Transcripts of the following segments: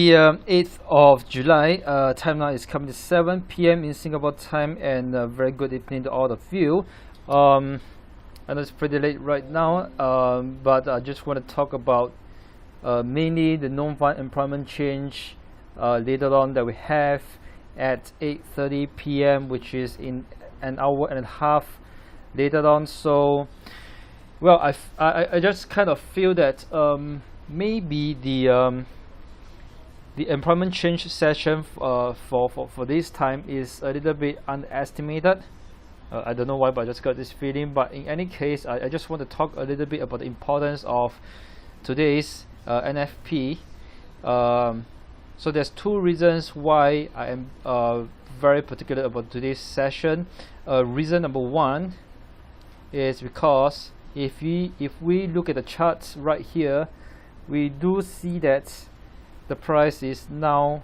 The 8th of July, time now is coming to 7 p.m. in Singapore time, and very good evening to all of you. I know it's pretty late right now, but I just want to talk about mainly the non-farm employment change later on that we have at 8:30 p.m., which is in an hour and a half later on. So, well, I just kind of feel that maybe the employment change session for this time is a little bit underestimated. I don't know why, but I just got this feeling. But in any case, I just want to talk a little bit about the importance of today's NFP. So there's two reasons why I am very particular about today's session. Reason number one is because if we look at the charts right here, we do see that the price is now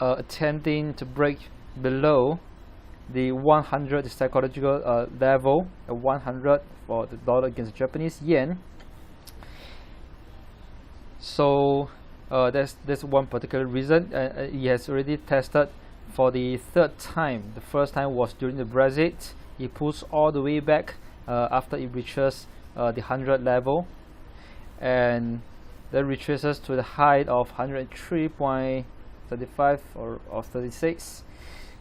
attempting to break below the 100 the psychological level at 100 for the dollar against the Japanese yen. So that's one particular reason. It has already tested for the third time. The first time was during the Brexit. It pulls all the way back after it reaches the 100 level, and then retraces to the height of 103.35 or 36,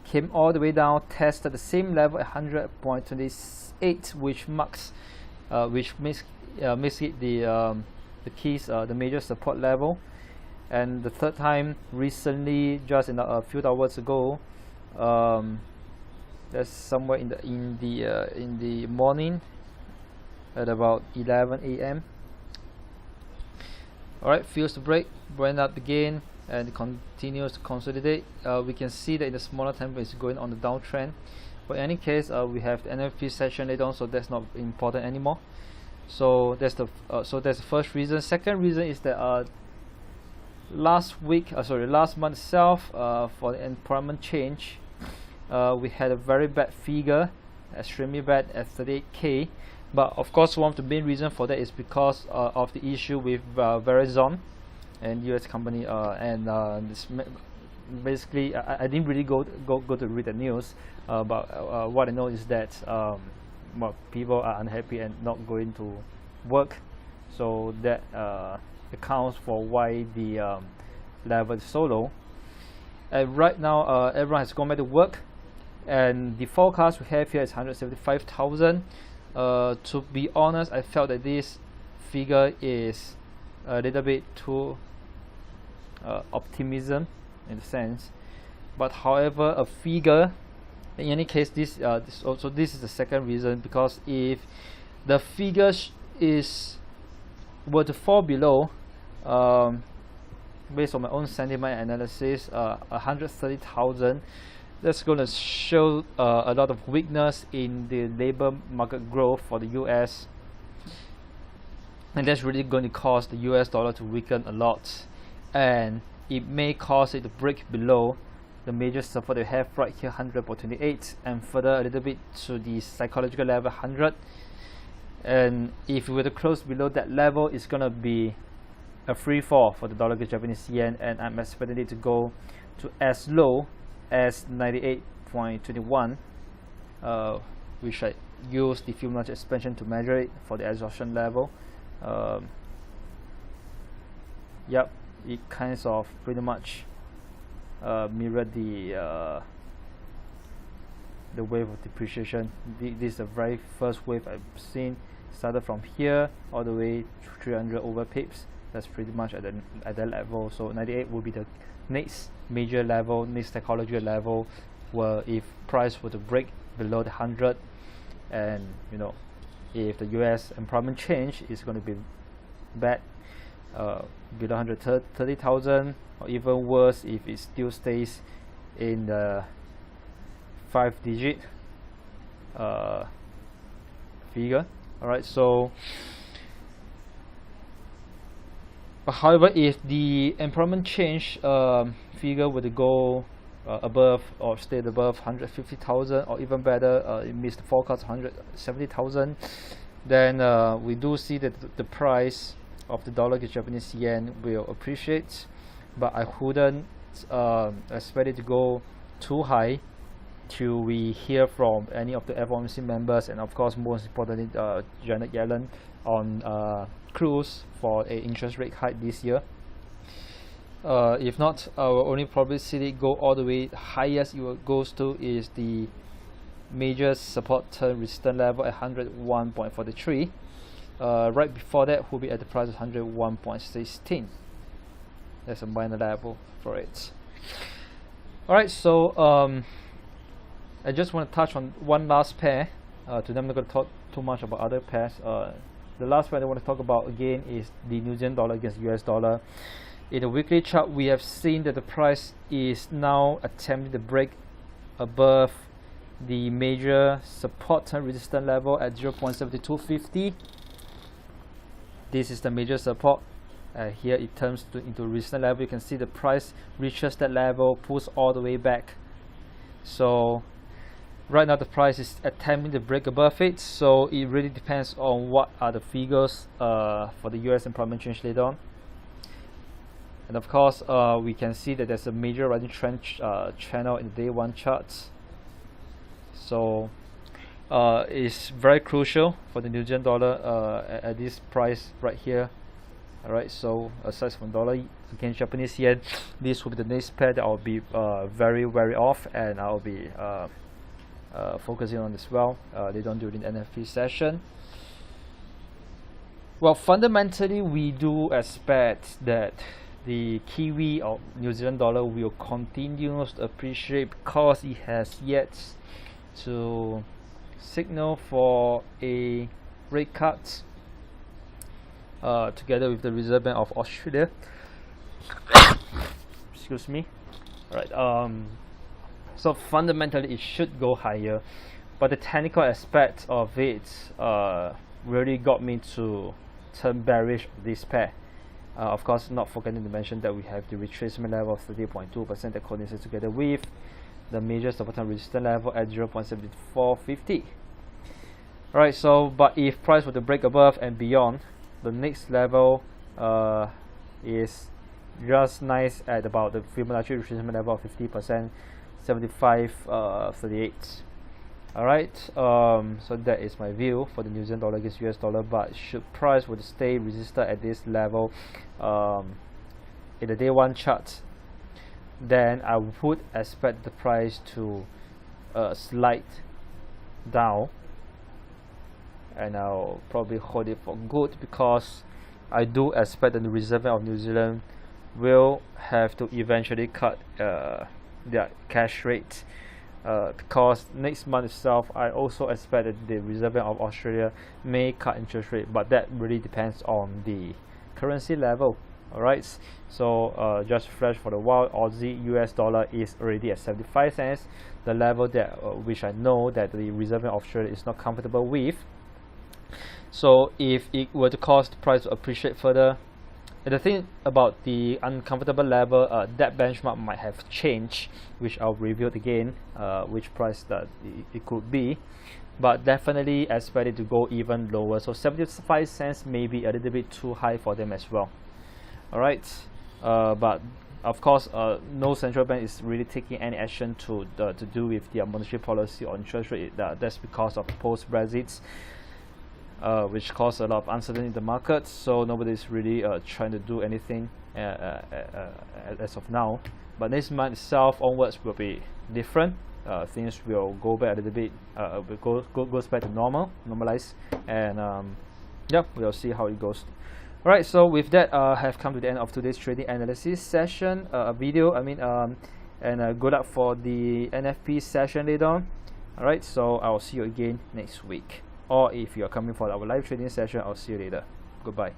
came all the way down, tested the same level at 100.28, which makes it the keys, the major support level. And the third time recently, just in a few hours ago, that's somewhere in the morning at about 11 a.m. Alright, feels the break, went up again, and continues to consolidate. We can see that in the smaller time frame is going on the downtrend. But in any case, we have the NFP session later on, so that's not important anymore. So that's the first reason. Second reason is that last month itself, for the employment change, we had a very bad figure, extremely bad at 38K. But of course, one of the main reasons for that is because of the issue with Verizon and US company, and basically I didn't really go to read the news, but what I know is that well, people are unhappy and not going to work, so that accounts for why the level is so low. And right now, everyone has gone back to work, and the forecast we have here is 175,000. To be honest, I felt that this figure is a little bit too optimism in a sense. But however, a figure, in any case, this is the second reason, because if the figure were to fall below, based on my own sentiment analysis, 130,000, that's going to show a lot of weakness in the labor market growth for the US, and that's really going to cause the US dollar to weaken a lot, and it may cause it to break below the major support we have right here, 100.28, and further a little bit to the psychological level 100. And if we were to close below that level, it's going to be a free fall for the dollar against Japanese yen, and I'm expecting it to go to as low as 98.21, which I use the Fibonacci expansion to measure it for the exhaustion level. Yep, it kind of pretty much mirrored the wave of depreciation. This is the very first wave I've seen, started from here all the way to 300 over pips. That's pretty much at that level. So 98 will be the next major level, next psychological level, where if price were to break below the 100, and if the US employment change is going to be bad, below 130,000, or even worse if it still stays in the 5-digit figure. Alright, so but however, if the employment change figure were to go above or stay above 150,000, or even better, it missed the forecast 170,000, then we do see that the price of the dollar against Japanese yen will appreciate. but I wouldn't expect it to go too high till we hear from any of the FOMC members, and of course most importantly Janet Yellen on cruise for a interest rate hike this year. If not, I will only probably see it go all the way. Highest it goes to is the major support turn resistance level at 101.43. Right before that will be at the price of 101.16. That's a minor level for it. Alright, so I just want to touch on one last pair. Today I'm not going to talk too much about other pairs. The last pair I want to talk about again is the New Zealand dollar against US dollar. In the weekly chart, we have seen that the price is now attempting to break above the major support and resistance level at 0.7250. This is the major support. Here it turns into resistance level. You can see the price reaches that level, pulls all the way back. So right now the price is attempting to break above it. So it really depends on what are the figures for the US employment change later on. And of course, we can see that there's a major rising trend channel in the day one charts. So it's very crucial for the New Zealand dollar at this price right here. Alright, so aside from dollar against Japanese yen, this will be the next pair that I'll be very wary of, and I'll be focusing on as well later on during the NFP session. Well, fundamentally, we do expect that the Kiwi or New Zealand dollar will continue to appreciate because it has yet to signal for a rate cut together with the Reserve Bank of Australia. Excuse me. Alright, so fundamentally it should go higher, but the technical aspect of it really got me to turn bearish of this pair. Of course, not forgetting to mention that we have the retracement level of 30.2% that coincides together with the major support and resistance level at 0.7450. Alright, so but if price were to break above and beyond, the next level is just nice at about the Fibonacci retracement level of 50%, 75.38. Alright, so that is my view for the New Zealand dollar against US dollar. But should price would stay resisted at this level in the day one chart, then I would expect the price to slide down, and I'll probably hold it for good, because I do expect that the Reserve Bank of New Zealand will have to eventually cut their cash rate. Because next month itself, I also expect that the Reserve Bank of Australia may cut interest rate, but that really depends on the currency level. Alright, so just flash for the while, Aussie US dollar is already at 75 cents, the level that which I know that the Reserve Bank of Australia is not comfortable with. So if it were to cause the price to appreciate further, and the thing about the uncomfortable level, that benchmark might have changed, which I'll review again, which price that it could be, but definitely expect it to go even lower. So 75 cents may be a little bit too high for them as well. Alright, but of course, no central bank is really taking any action to do with their monetary policy or interest rate. That's because of post-Brexit, which caused a lot of uncertainty in the market. So nobody is really trying to do anything as of now. But next month itself onwards will be different. Things will go back a little bit, goes back to normalize, and yeah, we'll see how it goes. Alright, so with that, I have come to the end of today's trading analysis session, video. And good luck for the NFP session later on. Alright, so I'll see you again next week. Or if you are coming for our live trading session, I'll see you later. Goodbye.